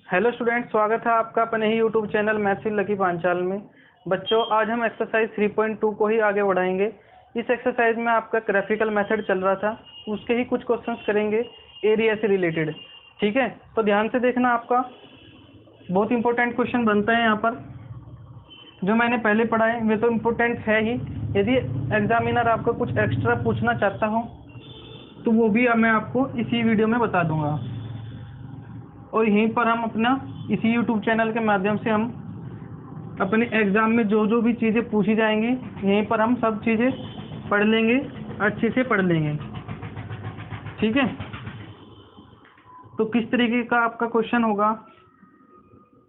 Hello student, स्वागत है आपका अपने ही YouTube channel maths with Lucky Panchal में। बच्चों, आज हम एक्सरसाइज 3.2 को ही आगे बढ़ाएंगे। इस एक्सरसाइज में आपका ग्राफिकल मेथड चल रहा था, उसके ही कुछ क्वेश्चंस करेंगे एरिया से रिलेटेड। ठीक है, तो ध्यान से देखना, आपका बहुत इंपॉर्टेंट क्वेश्चन बनता है यहाँ पर। जो मैंने पहले पढ़ा है वे तो इम्पोर्टेंट है ही, यदि एग्जामिनर आपको कुछ एक्स्ट्रा पूछना चाहता हो तो वो भी मैं आपको इसी वीडियो में बता दूंगा। और यहीं पर हम अपना इसी YouTube चैनल के माध्यम से हम अपने एग्ज़ाम में जो जो भी चीज़ें पूछी जाएंगी यहीं पर हम सब चीज़ें पढ़ लेंगे, अच्छे से पढ़ लेंगे। ठीक है, तो किस तरीके का आपका क्वेश्चन होगा।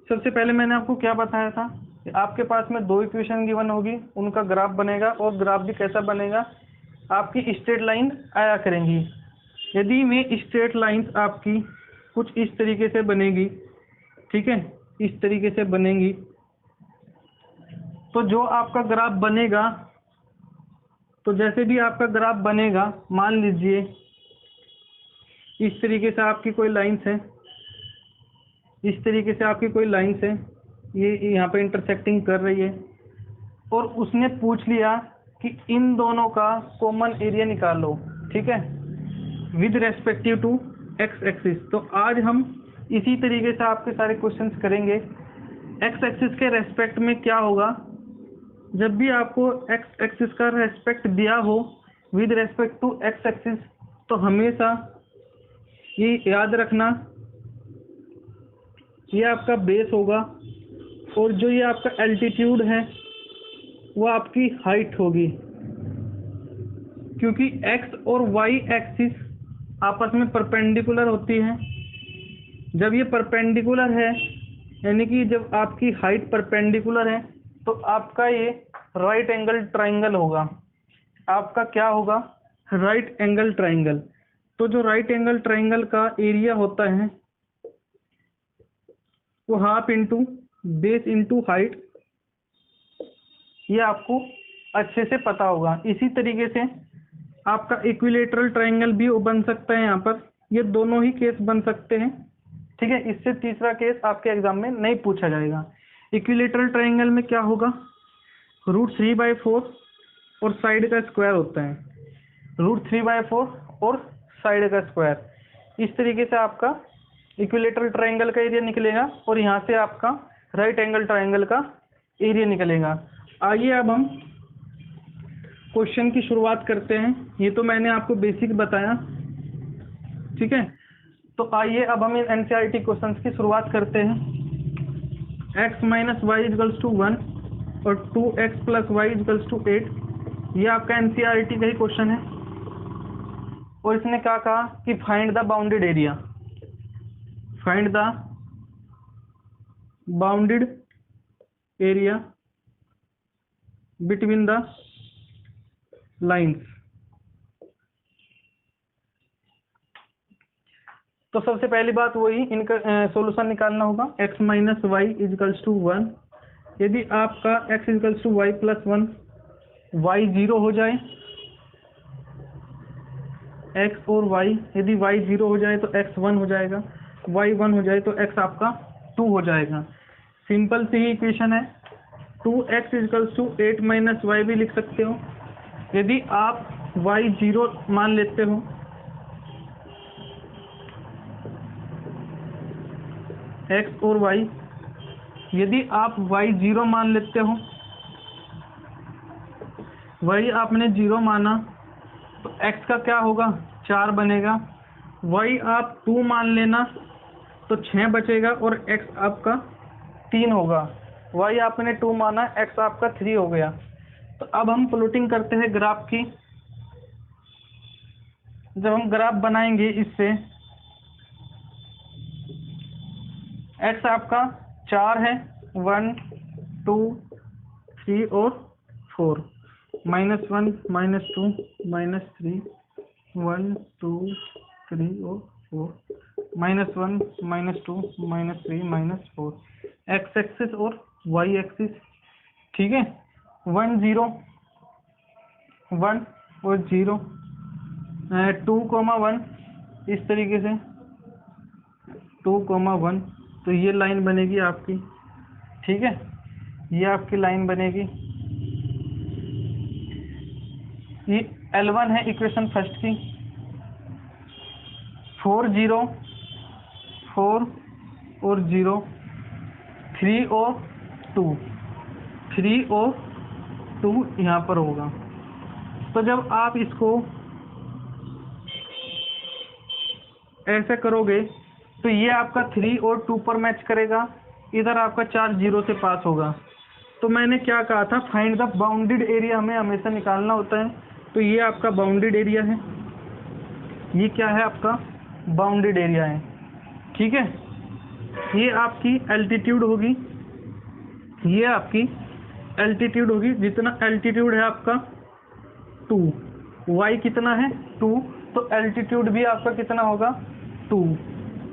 सबसे पहले मैंने आपको क्या बताया था कि आपके पास में दो इक्वेशन गिवन होगी, उनका ग्राफ बनेगा और ग्राफ भी कैसा बनेगा, आपकी स्ट्रेट लाइन आया करेंगी। यदि वे स्ट्रेट लाइंस आपकी कुछ इस तरीके से बनेगी, ठीक है, इस तरीके से बनेंगी, तो जो आपका ग्राफ बनेगा, तो जैसे भी आपका ग्राफ बनेगा, मान लीजिए इस तरीके से आपकी कोई लाइंस है, इस तरीके से आपकी कोई लाइंस है, ये यहाँ पे इंटरसेक्टिंग कर रही है, और उसने पूछ लिया कि इन दोनों का कॉमन एरिया निकालो। ठीक है, with respective to x axis. तो आज हम इसी तरीके से आपके सारे क्वेश्चंस करेंगे। एक्स एक्सिस के रेस्पेक्ट में क्या होगा, जब भी आपको एक्स एक्सिस का रेस्पेक्ट दिया हो with respect to x axis, तो हमेशा ये याद रखना, ये आपका बेस होगा और जो ये आपका एल्टीट्यूड है वो आपकी हाइट होगी, क्योंकि एक्स और वाई एक्सिस आपस में परपेंडिकुलर होती है। जब ये परपेंडिकुलर है, यानी कि जब आपकी हाइट परपेंडिकुलर है, तो आपका ये राइट एंगल ट्राइंगल होगा। आपका क्या होगा, राइट एंगल ट्राइंगल। तो जो राइट एंगल ट्राइंगल का एरिया होता है वो half into base into height, ये आपको अच्छे से पता होगा। इसी तरीके से आपका इक्विलेटरल ट्राइंगल भी बन सकता है यहाँ पर, ये दोनों ही केस बन सकते हैं। ठीक है, इससे तीसरा केस आपके एग्जाम में नहीं पूछा जाएगा। इक्विलेटरल ट्राइंगल में क्या होगा, √3/4 और साइड का स्क्वायर होता है, √3/4 और साइड का स्क्वायर। इस तरीके से आपका इक्विलेटरल ट्राइंगल का एरिया निकलेगा और यहाँ से आपका राइट एंगल ट्राइंगल का एरिया निकलेगा। आइए अब हम क्वेश्चन की शुरुआत करते हैं। ये तो मैंने आपको बेसिक बताया, ठीक है। तो आइए अब हम एनसीईआरटी क्वेश्चंस की शुरुआत करते हैं। x - y = 1 और 2x + y = 8, ये आपका एनसीईआरटी का ही क्वेश्चन है। और इसने क्या कहा कि find the bounded area, find the bounded area between the lines. तो सबसे पहली बात वही इनका सॉल्यूशन निकालना होगा। x - y = 1, यदि आपका x = y + 1, y 0 हो जाए, x और y, यदि y 0 हो जाए तो x 1 हो जाएगा, y 1 हो जाए तो x आपका 2 हो जाएगा। सिंपल सी ही इक्वेशन है। 2x = 8 - y भी लिख सकते हो। यदि आप y 0 मान लेते हो, x और y, यदि आप y 0 मान लेते हो, y आपने 0 माना, तो x का क्या होगा, 4 बनेगा। y आप 2 मान लेना तो 6 बचेगा और x आपका 3 होगा। y आपने 2 माना, x आपका 3 हो गया। तो अब हम प्लॉटिंग करते हैं ग्राफ की। जब हम ग्राफ बनाएंगे इससे, x आपका 4 है, 1 2 3 और 4, -1 -2 -3 1 2 3 और 4, -1 -2 -3 -4, x एक्सिस और y एक्सिस। ठीक है, 1 0 1 और 0, 2, 1 इस तरीके से 2, 1 तो ये लाइन बनेगी आपकी, ठीक है, ये आपकी लाइन बनेगी। ये L1 है इक्वेशन फर्स्ट की। 4 0 4 और 0, 3 और 2, 3 और 2 यहाँ पर होगा। तो जब आप इसको ऐसे करोगे तो ये आपका 3 और 2 पर मैच करेगा, इधर आपका 4 0 से पास होगा। तो मैंने क्या कहा था, फाइंड द बाउंडेड एरिया हमें हमेशा निकालना होता है। तो ये आपका बाउंडेड एरिया है, ये क्या है आपका बाउंडेड एरिया है, ठीक है। ये आपकी एल्टीट्यूड होगी, ये आपकी एल्टीट्यूड होगी, जितना एल्टीट्यूड है आपका 2, वाई कितना है 2, तो एल्टीट्यूड भी आपका कितना होगा 2।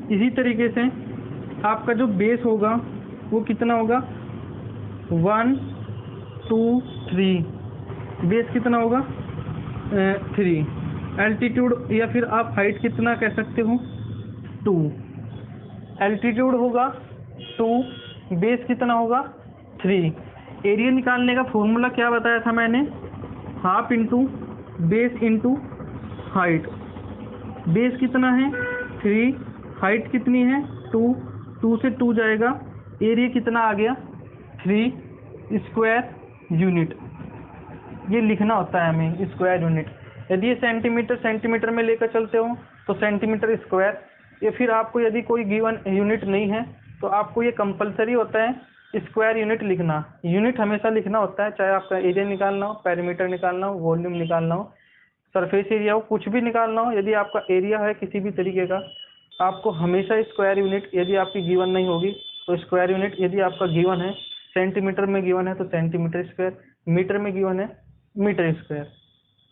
इसी तरीके से आपका जो बेस होगा वो कितना होगा 1 2 3, बेस कितना होगा 3। एल्टीट्यूड या फिर आप हाइट कितना कह सकते हो 2, एल्टीट्यूड होगा 2, बेस कितना होगा 3। एरिया निकालने का फॉर्मूला क्या बताया था मैंने, half into base into height. Base कितना है 3, हाइट कितनी है 2, 2 से 2 जाएगा, एरिया कितना आ गया 3 स्क्वायर यूनिट। ये लिखना होता है हमें स्क्वायर यूनिट। यदि ये सेंटीमीटर में लेकर चलते हो तो सेंटीमीटर स्क्वायर, या फिर आपको यदि कोई गिवन यूनिट नहीं है तो आपको ये कंपलसरी होता है स्क्वायर यूनिट लिखना। यूनिट हमेशा लिखना होता है, चाहे आपका एरिया निकालना हो, पेरीमीटर निकालना हो, वॉल्यूम निकालना हो, सरफेस एरिया हो, कुछ भी निकालना हो। यदि आपका एरिया है किसी भी तरीके का, आपको हमेशा स्क्वायर यूनिट, यदि आपकी गिवन नहीं होगी तो स्क्वायर यूनिट, यदि आपका गिवन है सेंटीमीटर में गिवन है तो सेंटीमीटर स्क्वायर, मीटर में गिवन है मीटर स्क्वायर,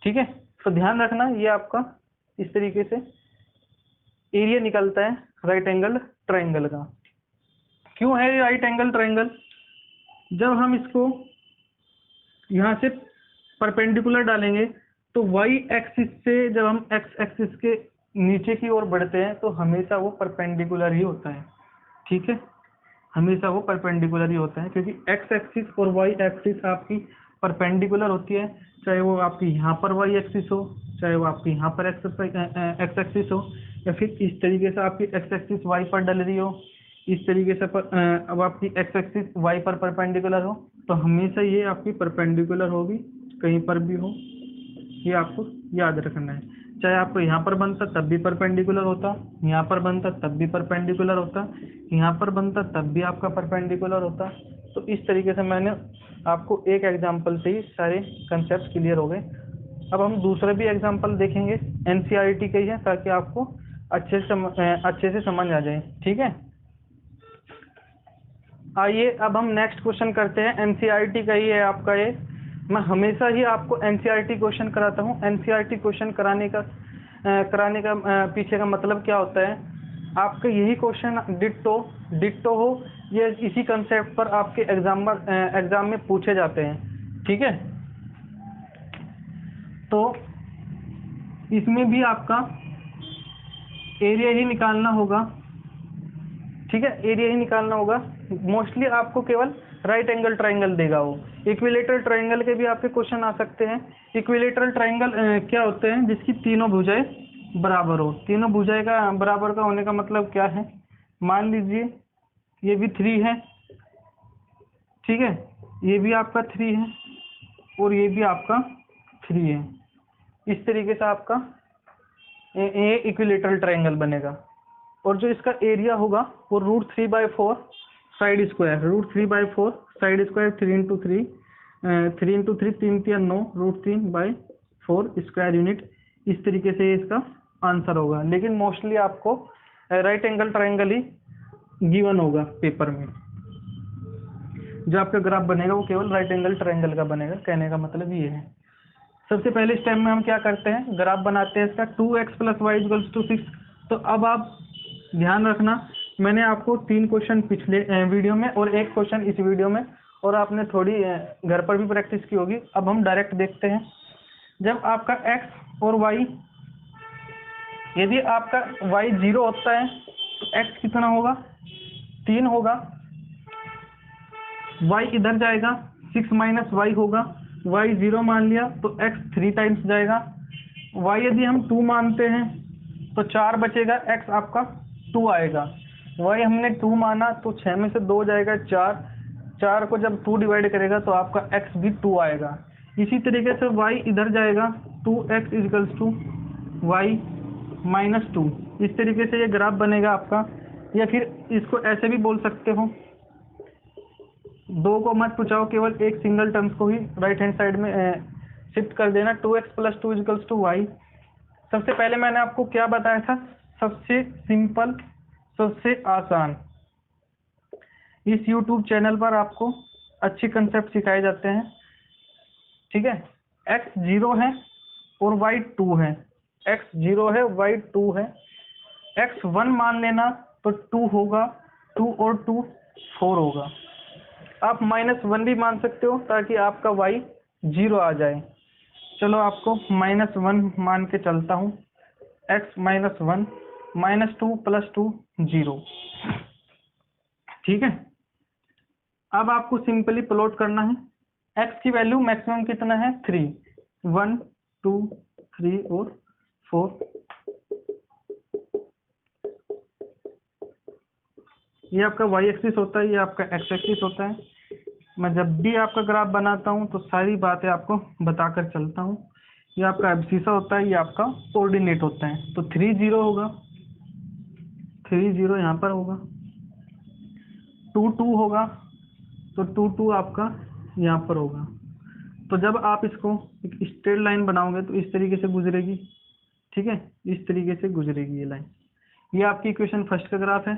ठीक है। तो ध्यान रखना ये आपका इस तरीके से एरिया निकलता है राइट एंगल ट्रायंगल का। क्यों है राइट एंगल ट्रायंगल, जब हम इसको यहाँ से परपेंडिकुलर डालेंगे तो वाई एक्सिस से जब हम एक्स एक्सिस के नीचे की ओर बढ़ते हैं तो हमेशा वो परपेंडिकुलर ही होता है, ठीक है, हमेशा वो परपेंडिकुलर ही होता है, क्योंकि एक्स एक्सिस और वाई एक्सिस आपकी परपेंडिकुलर होती है। चाहे वो आपकी यहाँ पर वाई एक्सिस हो, चाहे वो आपकी यहाँ पर एक्स एक्सिस हो, या फिर इस तरीके से आपकी एक्स एक्सिस वाई पर डल रही हो, इस तरीके से अब आपकी एक्स एक्सिस वाई पर परपेंडिकुलर हो, तो हमेशा ये आपकी परपेंडिकुलर होगी कहीं पर भी हो, ये आपको याद रखना है। चाहे आपको यहाँ पर बनता तब भी परपेंडिकुलर होता, यहाँ पर बनता तब भी परपेंडिकुलर होता, यहाँ पर बनता तब भी आपका परपेंडिकुलर होता। तो इस तरीके से मैंने आपको एक एग्जांपल से ही सारे कंसेप्ट क्लियर हो गए। अब हम दूसरा भी एग्जांपल देखेंगे, एनसीईआरटी का ही है, ताकि आपको अच्छे से समझ आ जाए, ठीक है। आइए अब हम नेक्स्ट क्वेश्चन करते हैं। एनसीईआरटी का ही है आपका ये, मैं हमेशा ही आपको एनसीईआरटी क्वेश्चन कराता हूँ। एनसीईआरटी क्वेश्चन कराने का पीछे का मतलब क्या होता है, आपका यही क्वेश्चन डिट्टो हो, ये इसी कंसेप्ट पर आपके एग्जाम में पूछे जाते हैं, ठीक है। तो इसमें भी आपका एरिया ही निकालना होगा, ठीक है, एरिया ही निकालना होगा। मोस्टली आपको केवल राइट एंगल ट्रायंगल देगा वो। इक्विलेटरल ट्रायंगल के भी आपके क्वेश्चन आ सकते हैं। इक्विलेटरल ट्रायंगल क्या होते हैं, जिसकी तीनों भुजाएं बराबर हो। तीनों भुजाएं का बराबर का होने का मतलब क्या है, मान लीजिए ये भी 3 है, ठीक है, ये भी आपका 3 है और ये भी आपका 3 है। इस तरीके से आपका ये इक्विलेटरल ट्रायंगल बनेगा। और जो इसका एरिया होगा वो √3/4 side square, √3/4 side square, 3 × 3 3 × 3 3 × 9 √3/4 square unit. इस तरीके से इसका आंसर होगा। लेकिन मोस्टली आपको राइट एंगल ट्रायंगल ही गिवन होगा पेपर में। जो आपका ग्राफ बनेगा वो केवल राइट एंगल ट्रायंगल का बनेगा, कहने का मतलब ये है। सबसे पहले स्टेप में हम क्या करते हैं, ग्राफ बनाते हैं इसका 2x + y = 6। तो अब आप ध्यान रखना, मैंने आपको 3 क्वेश्चन पिछले वीडियो में और 1 क्वेश्चन इस वीडियो में, और आपने थोड़ी घर पर भी प्रैक्टिस की होगी। अब हम डायरेक्ट देखते हैं। जब आपका x और y, यदि आपका y 0 होता है तो x कितना होगा 3 होगा, y इधर जाएगा, 6 माइनस वाई होगा, y 0 मान लिया तो x 3 टाइम्स जाएगा, y यदि हम 2 मानते हैं तो 4 बचेगा, x आपका 2 आएगा, y हमने 2 माना तो 6 में से 2 जाएगा 4, 4 को जब 2 डिवाइड करेगा तो आपका x भी 2 आएगा। इसी तरीके से y इधर जाएगा, 2x equals to Y minus 2। इस तरीके से ये ग्राफ बनेगा आपका, या फिर इसको ऐसे भी बोल सकते हो, 2 को मत पूछाओ, केवल एक सिंगल टर्म्स को ही राइट हैंड साइड में शिफ्ट कर देना, 2x plus 2 equals to Y. सबसे पहले मैंने आपको क्या बताया था, सबसे सिंपल, सबसे आसान। इस YouTube चैनल पर आपको अच्छे कंसेप्ट सिखाए जाते हैं, ठीक है। x 0 है और y 2 है, x 0 है, y 2 है, x 1 मान लेना तो 2 होगा, 2 और 2 4 होगा। आप -1 भी मान सकते हो ताकि आपका y 0 आ जाए। चलो आपको -1 मान के चलता हूँ, x -1 -2 प्लस 2 0, ठीक है। अब आपको सिंपली प्लॉट करना है, x की वैल्यू मैक्सिमम कितना है 3, 1 2 3 और 4। ये आपका y एक्सिस होता है, ये आपका x एक्सिस होता है। मैं जब भी आपका ग्राफ बनाता हूँ तो सारी बातें आपको बताकर चलता हूँ। ये आपका एब्सिसा होता है, ये आपका कोऑर्डिनेट होता है। तो 3 0 होगा, 3 0 यहाँ पर होगा, 2 2 होगा तो 2 2 आपका यहाँ पर होगा। तो जब आप इसको एक स्ट्रेट लाइन बनाओगे तो इस तरीके से गुजरेगी, ठीक है, इस तरीके से गुजरेगी ये लाइन। ये आपकी इक्वेशन फर्स्ट का ग्राफ है,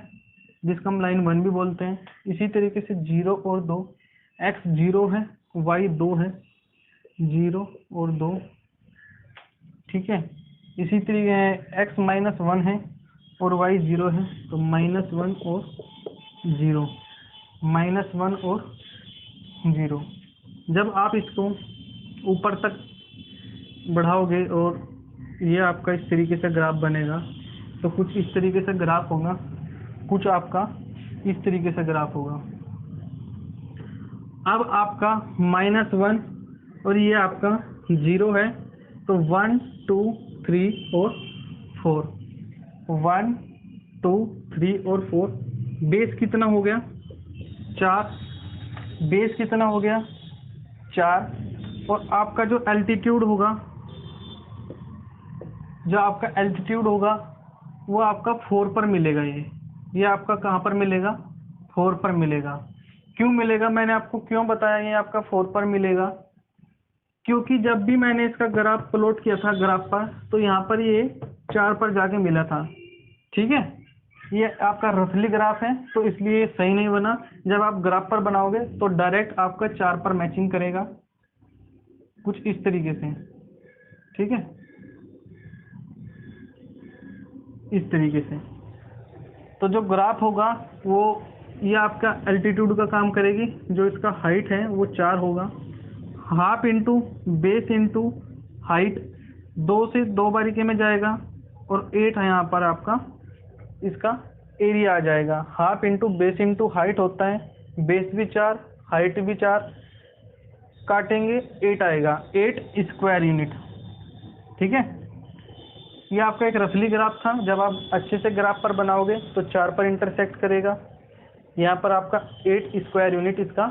जिसको हम लाइन 1 भी बोलते हैं। इसी तरीके से 0 और 2, x 0 है, y 2 है, 0 और 2, ठीक है। इसी तरीके x -1 है और y 0 है, तो -1 और 0, -1 और 0। जब आप इसको ऊपर तक बढ़ाओगे और ये आपका इस तरीके से ग्राफ बनेगा, तो कुछ इस तरीके से ग्राफ होगा, कुछ आपका इस तरीके से ग्राफ होगा। अब आपका -1 और ये आपका 0 है, तो 1 2 3 और 4, 1 2 3 और 4, बेस कितना हो गया 4, बेस कितना हो गया 4। और आपका जो एल्टीट्यूड होगा, जो आपका एल्टीट्यूड होगा वो आपका 4 पर मिलेगा। ये आपका कहाँ पर मिलेगा 4 पर मिलेगा। क्यों मिलेगा, मैंने आपको क्यों बताया ये आपका 4 पर मिलेगा, क्योंकि जब भी मैंने इसका ग्राफ प्लॉट किया था ग्राफ पर, तो यहाँ पर ये 4 पर जाके मिला था, ठीक है। ये आपका रफली ग्राफ है तो इसलिए ये सही नहीं बना। जब आप ग्राफ पर बनाओगे तो डायरेक्ट आपका 4 पर मैचिंग करेगा, कुछ इस तरीके से, ठीक है, इस तरीके से। तो जो ग्राफ होगा वो ये आपका एल्टीट्यूड का काम करेगी, जो इसका हाइट है वो 4 होगा, half into base into height, 2 से 2 बारीके में जाएगा, और 8 है यहाँ पर आपका इसका एरिया आ जाएगा। Half into base into height होता है, बेस भी 4 हाइट भी 4, काटेंगे 8 आएगा, 8 स्क्वायर यूनिट, ठीक है। ये आपका एक रफली ग्राफ था, जब आप अच्छे से ग्राफ पर बनाओगे तो 4 पर इंटरसेक्ट करेगा, यहाँ पर आपका 8 स्क्वायर यूनिट इसका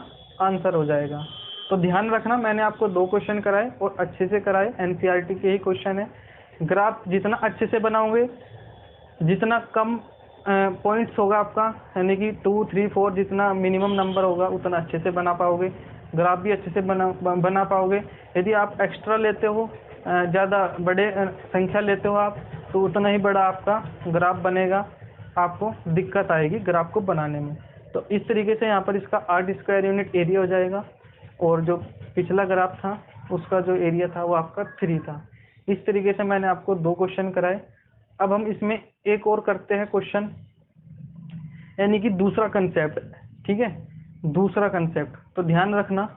आंसर हो जाएगा। तो ध्यान रखना, मैंने आपको 2 क्वेश्चन कराए और अच्छे से कराए, एनसीईआरटी के ही क्वेश्चन है। ग्राफ जितना अच्छे से बनाओगे, जितना कम पॉइंट्स होगा आपका, यानी कि 2 3 4 जितना मिनिमम नंबर होगा उतना अच्छे से बना पाओगे, ग्राफ भी अच्छे से बना पाओगे। यदि आप एक्स्ट्रा लेते हो, ज़्यादा बड़े संख्या लेते हो आप, तो उतना ही बड़ा आपका ग्राफ बनेगा, आपको दिक्कत आएगी ग्राफ को बनाने में। तो इस तरीके से यहाँ पर इसका 8 स्क्वायर यूनिट एरिया हो जाएगा, और जो पिछला ग्राफ था उसका जो एरिया था वो आपका 3 था। इस तरीके से मैंने आपको 2 क्वेश्चन कराए। अब हम इसमें एक और करते हैं क्वेश्चन, यानी कि दूसरा कंसेप्ट, ठीक है, दूसरा कंसेप्ट। तो ध्यान रखना।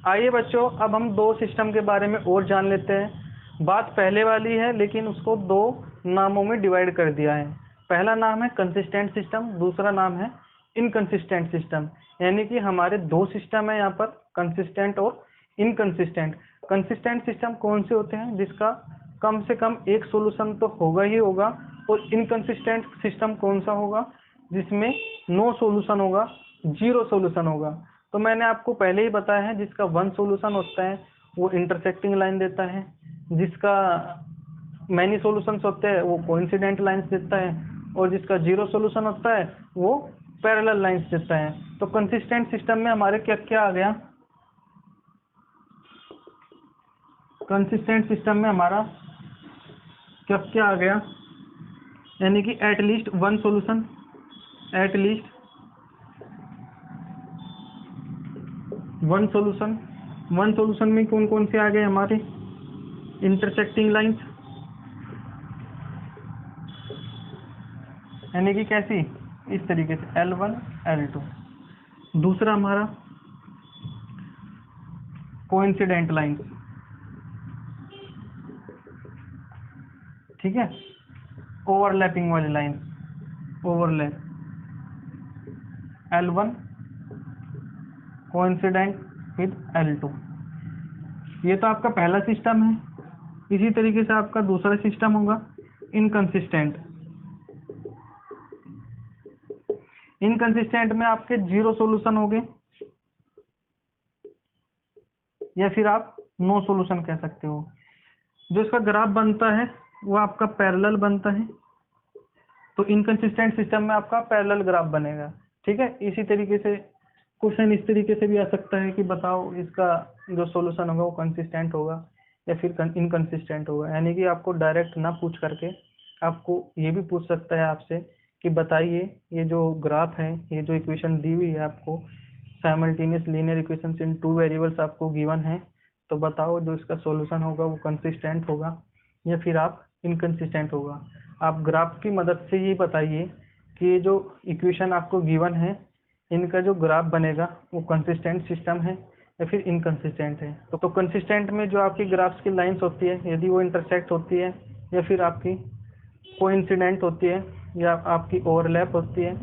आइए बच्चों, अब हम 2 सिस्टम के बारे में और जान लेते हैं। बात पहले वाली है लेकिन उसको 2 नामों में डिवाइड कर दिया है। पहला नाम है कंसिस्टेंट सिस्टम, दूसरा नाम है इनकंसिस्टेंट सिस्टम। यानी कि हमारे दो सिस्टम है यहाँ पर, कंसिस्टेंट और इनकंसिस्टेंट। कंसिस्टेंट सिस्टम कौन से होते हैं, जिसका कम से कम एक सॉल्यूशन तो होगा ही होगा, और इनकंसिस्टेंट सिस्टम कौन सा होगा, जिसमें नो सॉल्यूशन होगा, जीरो सॉल्यूशन होगा। तो मैंने आपको पहले ही बताया है, जिसका वन सॉल्यूशन होता है वो इंटरसेक्टिंग लाइन देता है, जिसका मैनी सॉल्यूशंस होते हैं वो कोइंसिडेंट लाइंस देता है, और जिसका जीरो सॉल्यूशन होता है वो पैरेलल लाइंस देता है। तो कंसिस्टेंट सिस्टम में हमारे क्या क्या आ गया, कंसिस्टेंट सिस्टम में हमारा क्या क्या आ गया, यानी कि at least one solution, at least one solution. One solution में कौन कौन से आ गए हमारे, इंटरसेक्टिंग लाइंस, यानी कि कैसी, इस तरीके से L1 L2। दूसरा हमारा कोइंसिडेंट लाइंस, ठीक है, ओवरलैपिंग वाली line, overlap, L1 coincident with L2। ये तो आपका पहला सिस्टम है। इसी तरीके से आपका दूसरा सिस्टम होगा इनकंसिस्टेंट। इनकंसिस्टेंट में आपके जीरो सॉल्यूशन हो गए, या फिर आप नो सॉल्यूशन कह सकते हो। जो इसका ग्राफ बनता है वो आपका पैरेलल बनता है, तो इनकंसिस्टेंट सिस्टम में आपका पैरेलल ग्राफ बनेगा, ठीक है। इसी तरीके से क्वेश्चन इस तरीके से भी आ सकता है कि बताओ इसका जो सॉल्यूशन होगा वो कंसिस्टेंट होगा या फिर इनकंसिस्टेंट होगा। यानी कि आपको डायरेक्ट ना पूछ करके आपको ये भी पूछ सकता है आपसे कि बताइए ये जो ग्राफ है, ये जो इक्वेशन दी हुई है आपको, साइमल्टेनियस लीनियर इक्वेशंस इन टू वेरिएबल्स आपको गिवन है, तो बताओ जो इसका सॉल्यूशन होगा वो कंसिस्टेंट होगा या फिर आप इनकंसिस्टेंट होगा। आप ग्राफ की मदद से ये बताइए कि ये जो इक्वेशन आपको गिवन है इनका जो ग्राफ बनेगा वो कंसिस्टेंट सिस्टम है या फिर इनकंसिस्टेंट है। तो कंसिस्टेंट में जो आपकी ग्राफ्स की लाइंस होती है, यदि वो इंटरसेक्ट होती है या फिर आपकी कोइंसिडेंट होती है या आपकी ओवरलैप होती है,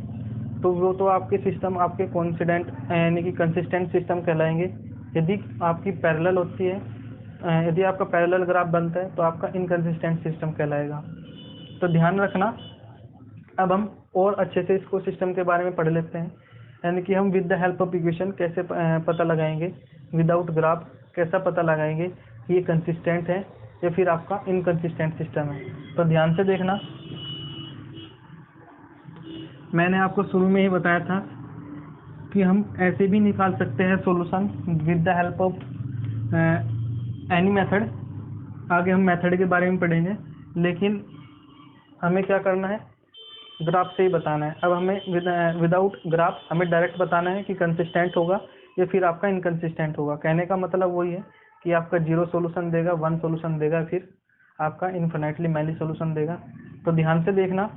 तो वो तो आपके सिस्टम आपके कोइंसिडेंट यानी कि कंसिस्टेंट सिस्टम कहलाएंगे। यदि आपकी पैरेलल होती है, यदि आपका पैरेलल ग्राफ बनता है तो आपका इनकंसिस्टेंट सिस्टम कहलाएगा। तो ध्यान रखना। अब हम और अच्छे से इसको सिस्टम के बारे में पढ़ लेते हैं, यानी कि हम with the help of equation कैसे पता लगाएंगे, विदाउट ग्राफ कैसा पता लगाएंगे कि ये कंसिस्टेंट है या फिर आपका इनकंसिस्टेंट सिस्टम है। तो ध्यान से देखना, मैंने आपको शुरू में ही बताया था कि हम ऐसे भी निकाल सकते हैं solution with the help of any method. आगे हम मेथड के बारे में पढ़ेंगे, लेकिन हमें क्या करना है, ग्राफ से ही बताना है। अब हमें विदाउट ग्राफ हमें डायरेक्ट बताना है कि कंसिस्टेंट होगा या फिर आपका इनकंसिस्टेंट होगा। कहने का मतलब वही है कि आपका जीरो सॉल्यूशन देगा, वन सॉल्यूशन देगा, फिर आपका इन्फिनिटली मैनी सॉल्यूशन देगा। तो ध्यान से देखना।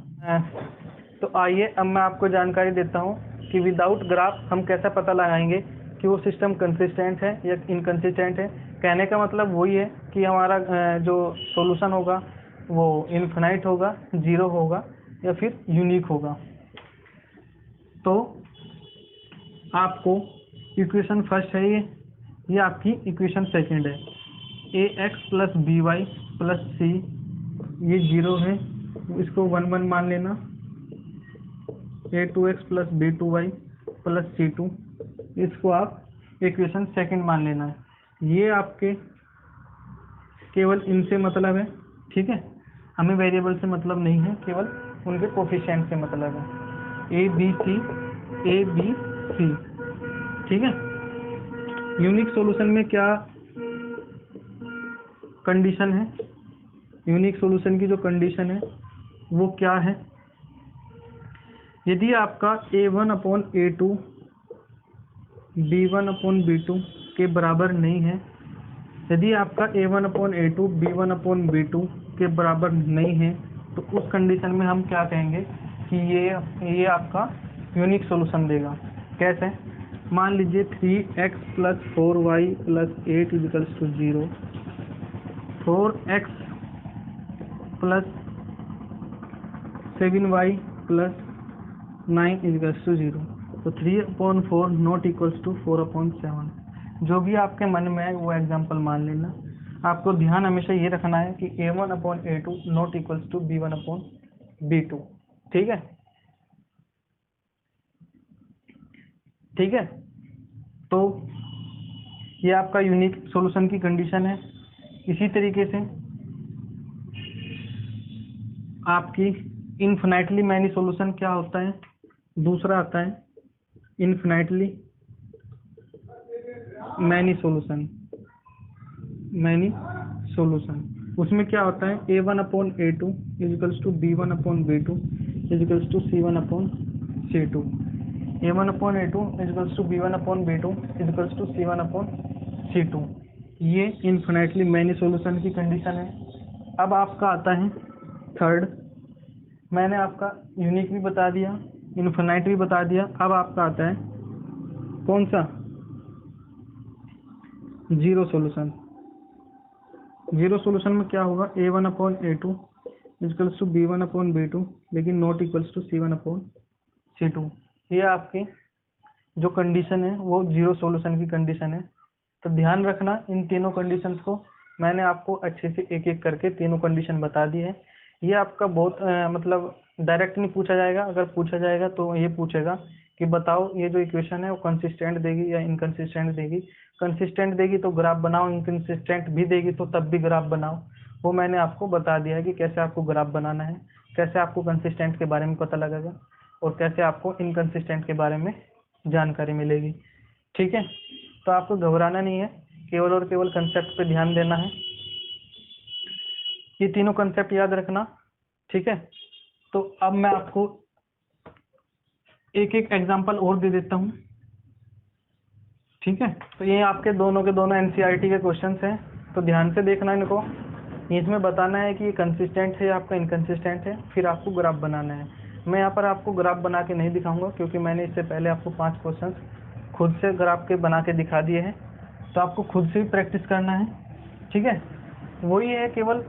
तो आइए अब मैं आपको जानकारी देता हूँ कि विदाउट ग्राफ हम कैसा पता लगाएंगे कि वो सिस्टम कंसिस्टेंट है या इनकंसिस्टेंट है। कहने का मतलब वही है कि हमारा जो सॉल्यूशन होगा वो इन्फिनाइट होगा, जीरो होगा या फिर यूनिक होगा। तो आपको इक्वेशन फर्स्ट है ये आपकी इक्वेशन सेकंड है, ax plus B Y plus C, ये जीरो है, इसको 1 1 मान लेना। a2x plus b2y plus c2, इसको आप इक्वेशन सेकंड मान लेना है। ये आपके केवल इनसे मतलब है, ठीक है, हमें वेरिएबल से मतलब नहीं है, केवल उनके कोफिशिएंट से मतलब है, ए बी सी, ठीक है। यूनिक सॉल्यूशन में क्या कंडीशन है, यूनिक सॉल्यूशन की जो कंडीशन है वो क्या है, यदि आपका a1/a2 b1/b2 के बराबर नहीं है, यदि आपका a1/a2 b1/b2 के बराबर नहीं है, तो उस कंडीशन में हम क्या कहेंगे कि ये आपका यूनिक सॉल्यूशन देगा। कैसे, मान लीजिए 3x plus 4y plus 8 equals to 0, 4x plus 7y plus 9 equals to 0। तो 3/4 नॉट इक्वल्स टू 4/7। जो भी आपके मन में है वो एग्जाम्पल मान लेना। आपको ध्यान हमेशा ये रखना है कि a1/a2 not equals to b1/b2। ठीक है, ठीक है। तो ये आपका यूनिक सॉल्यूशन की कंडीशन है। इसी तरीके से आपकी इन्फिनाइटली मैनी सॉल्यूशन क्या होता है, दूसरा आता है infinitely many solution. Many solution उसमें क्या होता है, a1/a2 equals to b1/b2 equals to c1/c2। a1/a2 equals to b1/b2 equals to c1/c2। ये इन्फिनाइटली मैनी सॉल्यूशन की कंडीशन है। अब आपका आता है थर्ड। मैंने आपका यूनिक भी बता दिया, इन्फिनाइट भी बता दिया। अब आपका आता है कौन सा, जीरो सॉल्यूशन। जीरो सॉल्यूशन में क्या होगा, a1/a2 इक्वल्स टू b1/b2 लेकिन नॉट इक्वल्स टू c1/c2। ये आपकी जो कंडीशन है वो जीरो सॉल्यूशन की कंडीशन है। तो ध्यान रखना इन तीनों कंडीशंस को। मैंने आपको अच्छे से एक एक करके तीनों कंडीशन बता दी है। ये आपका बहुत मतलब डायरेक्ट नहीं पूछा जाएगा। अगर पूछा जाएगा तो ये पूछेगा कि बताओ ये जो इक्वेशन है वो कंसिस्टेंट देगी या इनकंसिस्टेंट देगी। कंसिस्टेंट देगी तो ग्राफ बनाओ, इनकंसिस्टेंट भी देगी तो तब भी ग्राफ बनाओ। वो मैंने आपको बता दिया है कि कैसे आपको ग्राफ बनाना है, कैसे आपको कंसिस्टेंट के बारे में पता लगेगा और कैसे आपको इनकंसिस्टेंट के बारे में जानकारी मिलेगी। ठीक है, तो आपको घबराना नहीं है, केवल और केवल कंसेप्ट पे ध्यान देना है। ये तीनों कंसेप्ट याद रखना। ठीक है, तो अब मैं आपको एक एक एग्जांपल और दे देता हूँ। ठीक है, तो ये आपके दोनों के दोनों एनसीईआरटी के क्वेश्चंस हैं, तो ध्यान से देखना इनको। इसमें बताना है कि ये कंसिस्टेंट है आपका इनकंसिस्टेंट है, फिर आपको ग्राफ बनाना है। मैं यहाँ पर आपको ग्राफ बना के नहीं दिखाऊंगा क्योंकि मैंने इससे पहले आपको 5 क्वेश्चंस खुद से ग्राफ के बना के दिखा दिए हैं, तो आपको खुद से भी प्रैक्टिस करना है। ठीक है, वही है, केवल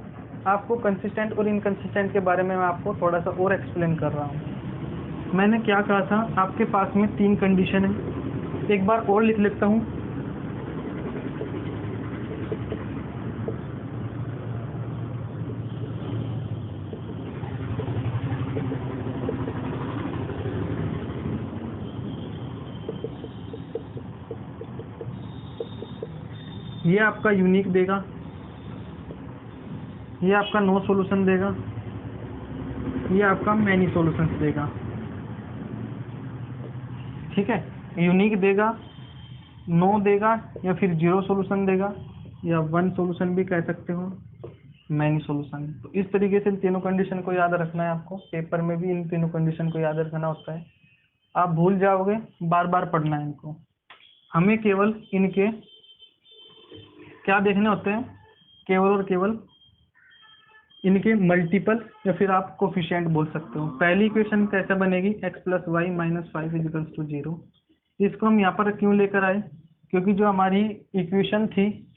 आपको कंसिस्टेंट और इनकंसिस्टेंट के बारे में मैं आपको थोड़ा सा और एक्सप्लेन कर रहा हूँ। मैंने क्या कहा था, आपके पास में 3 कंडीशन है। एक बार और लिख लेता हूँ। ये आपका यूनिक देगा, ये आपका नो सॉल्यूशन देगा, ये आपका मैनी सॉल्यूशंस देगा। ठीक है, यूनिक देगा, नो देगा या फिर जीरो सॉल्यूशन देगा या 1 सॉल्यूशन भी कह सकते हो, मैनी सॉल्यूशन। तो इस तरीके से इन तीनों कंडीशन को याद रखना है आपको। पेपर में भी इन तीनों कंडीशन को याद रखना होता है। आप भूल जाओगे, बार बार पढ़ना है इनको। हमें केवल इनके क्या देखने होते हैं, केवल और केवल इनके मल्टीपल या फिर आप कोफिशिएंट बोल सकते हो। पहली इक्वेशन कैसे बनेगी, x plus y minus 5 equals to 0। इसको हम यहाँ पर क्यों लेकर आए, क्योंकि जो हमारी इक्वेशन थी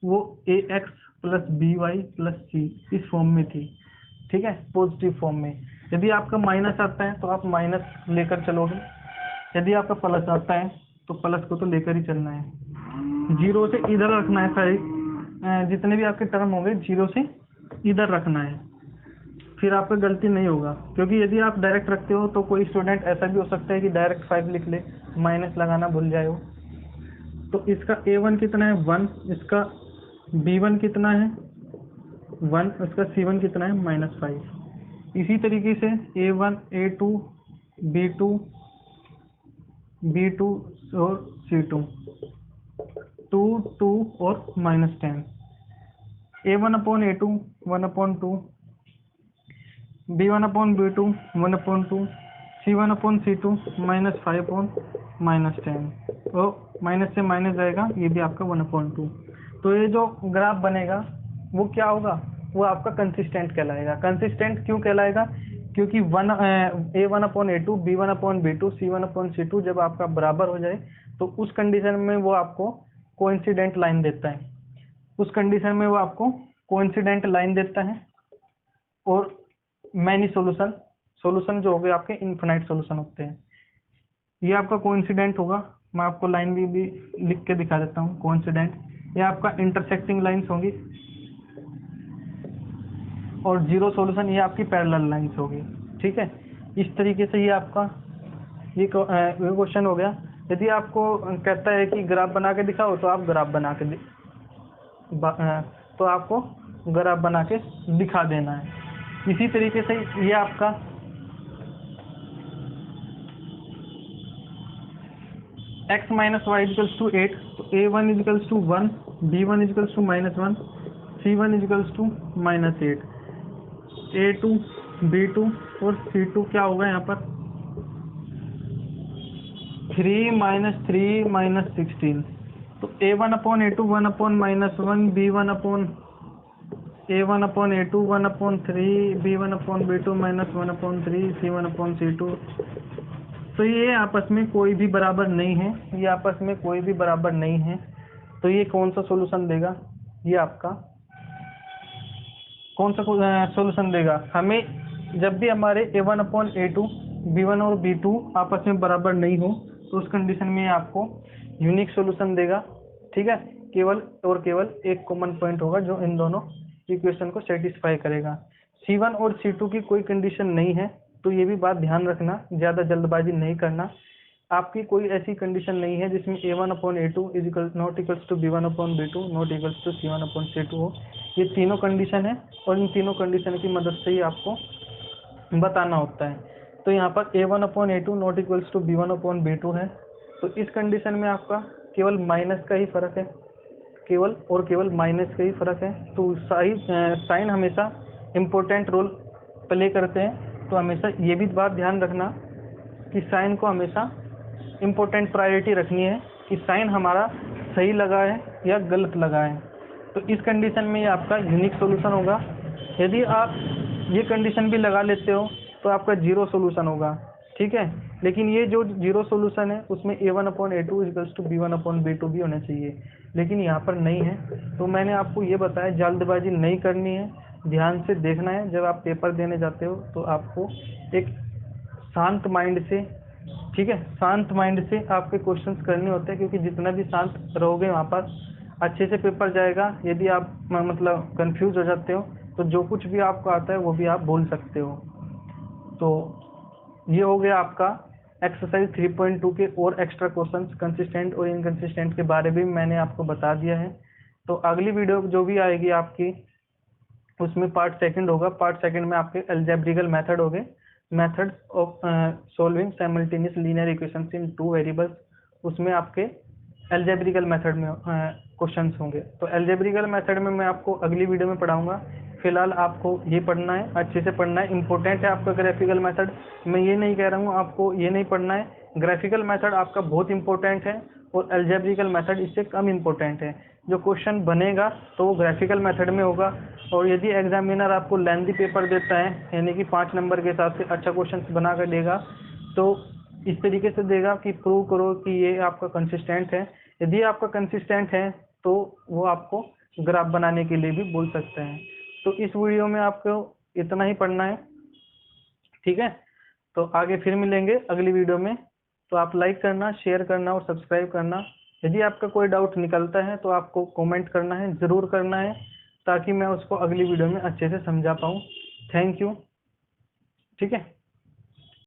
वो ax plus B Y plus C इस फॉर्म में थी। ठीक है, पॉजिटिव फॉर्म में। यदि आपका माइनस आता है तो आप माइनस लेकर चलोगे, यदि आपका प्लस आता है तो प्लस को तो लेकर ही चलना है। जीरो से इधर रखना है, सारे जितने भी आपके टर्म होंगे जीरो से इधर रखना है, फिर आपका गलती नहीं होगा। क्योंकि यदि आप डायरेक्ट रखते हो तो कोई स्टूडेंट ऐसा भी हो सकता है कि डायरेक्ट 5 लिख ले, माइनस लगाना भूल जाए हो। तो इसका a1 कितना है 1, इसका b1 कितना है 1, इसका c1 कितना है -5। इसी तरीके से a1 a2 b2 b2 और c2 2 2 और -10। a1/a2 1/2, b1/b2 1/2, c1/c2 -5/10। तो माइनस से माइनस जाएगा, ये भी आपका 1/2। तो ये जो ग्राफ बनेगा वो क्या होगा, वो आपका कंसिस्टेंट कहलाएगा। कंसिस्टेंट क्यों कहलाएगा, क्योंकि a1/a2 b1/b2 c1/c2 जब आपका बराबर हो जाए तो उस कंडीशन में वो आपको कोइंसिडेंट लाइन देता है। उस कंडीशन में वो आपको कोइंसिडेंट लाइन देता है और मैनी सॉल्यूशन सॉल्यूशन जो हो गए आपके इनफिनाइट सॉल्यूशन होते हैं। ये आपका कोइंसिडेंट होगा, मैं आपको लाइन भी लिख के दिखा देता हूँ। कोइंसिडेंट ये आपका इंटरसेक्टिंग लाइंस होंगी, और जीरो सॉल्यूशन ये आपकी पैरेलल लाइंस होगी। ठीक है, इस तरीके से ये आपका ये क्वेश्चन हो गया। यदि आपको कहता है कि ग्राफ बना के दिखाओ, तो आप ग्राफ बना के तो आपको ग्राफ बना के दिखा देना है। इसी तरीके से ये आपका x minus y equals to 8, तो a1 equals to 1, b1 equals to -1, c1 equals to -8, a2 b2 और c2 क्या होगा यहाँ पर 3 - 3 - 16, तो a1 upon a2 1 upon -1, b1 upon a1 upon a2 1 upon 3, b1 upon b2 -1 upon 3, c1 upon c2। तो ये आपस में कोई भी बराबर नहीं है, ये आपस में कोई भी बराबर नहीं है। तो ये कौन सा सॉल्यूशन देगा, ये आपका कौन सा सॉल्यूशन देगा हमें, जब भी हमारे a1 अपॉन a2 b1 और b2 आपस में बराबर नहीं हो, तो उस कंडीशन में आपको यूनिक सॉल्यूशन देगा। ठीक है, केवल और केवल एक कॉमन पॉइंट होगा जो इन दोनों इक्वेशन को सेटिस्फाई करेगा। c1 और c2 की कोई कंडीशन नहीं है, तो ये भी बात ध्यान रखना, ज़्यादा जल्दबाजी नहीं करना। आपकी कोई ऐसी कंडीशन नहीं है जिसमें a1 upon a2 not equals to b1 upon b2 not equals to c1 upon c2 हो। ये तीनों कंडीशन है, और इन तीनों कंडीशन की मदद से ही आपको बताना होता है। तो यहाँ पर a1 upon a2 not equals to b1 upon b2 है, तो इस कंडीशन में आपका केवल माइनस का ही फर्क है, केवल और केवल माइनस का ही फर्क है। तो साइन हमेशा इम्पोर्टेंट रोल प्ले करते हैं, तो हमेशा ये भी बात ध्यान रखना कि साइन को हमेशा इम्पोर्टेंट प्रायोरिटी रखनी है कि साइन हमारा सही लगा है या गलत लगा है। तो इस कंडीशन में ये आपका यूनिक सॉल्यूशन होगा। यदि आप ये कंडीशन भी लगा लेते हो तो आपका जीरो सॉल्यूशन होगा। ठीक है, लेकिन ये जो जीरो सॉल्यूशन है उसमें a1 upon a2 equals to b1 upon b2 भी होना चाहिए, लेकिन यहाँ पर नहीं है। तो मैंने आपको ये बताया, जल्दबाजी नहीं करनी है, ध्यान से देखना है। जब आप पेपर देने जाते हो तो आपको एक शांत माइंड से, ठीक है, शांत माइंड से आपके क्वेश्चंस करने होते हैं, क्योंकि जितना भी शांत रहोगे वहाँ पर अच्छे से पेपर जाएगा। यदि आप मतलब कंफ्यूज हो जाते हो तो जो कुछ भी आपको आता है वो भी आप बोल सकते हो। तो ये हो गया आपका एक्सरसाइज 3.2 के और एक्स्ट्रा क्वेश्चंस, कंसिस्टेंट और इनकंसिस्टेंट के बारे में मैंने आपको बता दिया है। तो अगली वीडियो जो भी आएगी आपकी, उसमें पार्ट सेकंड होगा। पार्ट सेकंड में आपके अलजेब्रिकल मेथड होंगे, methods of solving simultaneous linear equations in 2 variables. उसमें आपके अलजेब्रिकल मेथड में क्वेश्चंस होंगे। तो अलजेब्रिकल मेथड में मैं आपको अगली वीडियो में पढ़ाऊंगा। फिलहाल आपको ये पढ़ना है, अच्छे से पढ़ना है। इंपॉर्टेंट है आपका ग्राफिकल मेथड, मैं ये नहीं कह रहा हूँ आपको ये नहीं पढ़ना है। ग्राफिकल मेथड आपका बहुत इंपॉर्टेंट है, और अलजेब्रिकल मेथड इससे कम इंपॉर्टेंट है। जो क्वेश्चन बनेगा तो वो ग्राफिकल मेथड में होगा। और यदि एग्जामिनर आपको लेंथी पेपर देता है, यानी कि 5 नंबर के हिसाब से अच्छा क्वेश्चन बना कर देगा, तो इस तरीके से देगा कि प्रूव करो कि ये आपका कंसिस्टेंट है। यदि आपका कंसिस्टेंट है तो वो आपको ग्राफ बनाने के लिए भी बोल सकते हैं। तो इस वीडियो में आपको इतना ही पढ़ना है। ठीक है, तो आगे फिर मिलेंगे अगली वीडियो में। तो आप लाइक करना, शेयर करना और सब्सक्राइब करना। यदि आपका कोई डाउट निकलता है तो आपको कमेंट करना है, ज़रूर करना है, ताकि मैं उसको अगली वीडियो में अच्छे से समझा पाऊँ। Thank you. ठीक है।